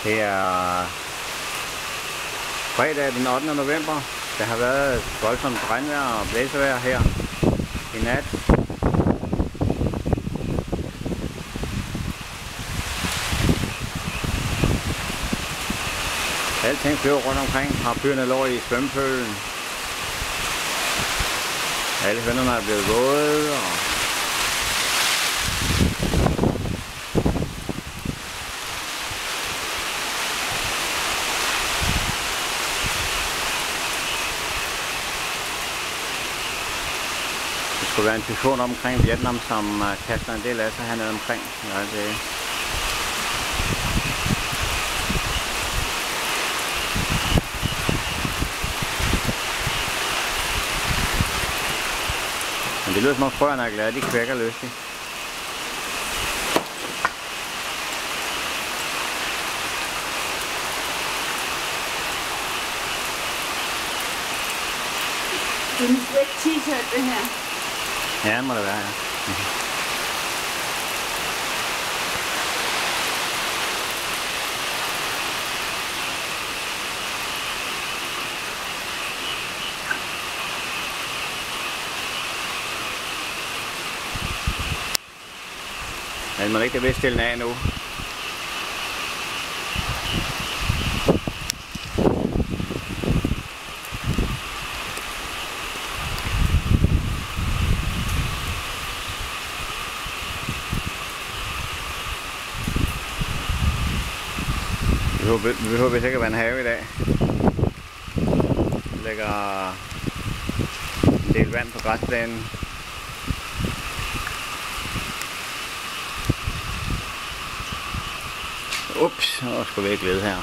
Det er fredag den 8. november. Der har været et voldsomt regnvejr og blæsevejr her i nat. Alting flyver rundt omkring. Harpyrene lå i svømmepølen. Alle hønnerne er blevet våde. Der skulle være en tyfon omkring Vietnam, som kaster en del af sig hernede omkring. Ja, det. Men det lyder som om frøerne er glade, de kvækker lystigt. Det er en svæk t-shirt, det her. Ja, det må det være, ja. Men man ikke er ved at stille den af nu. Vi håber ikke at være en have i dag. Der ligger en del vand på græsplænen. Ups, nu skal vi ikke lede her.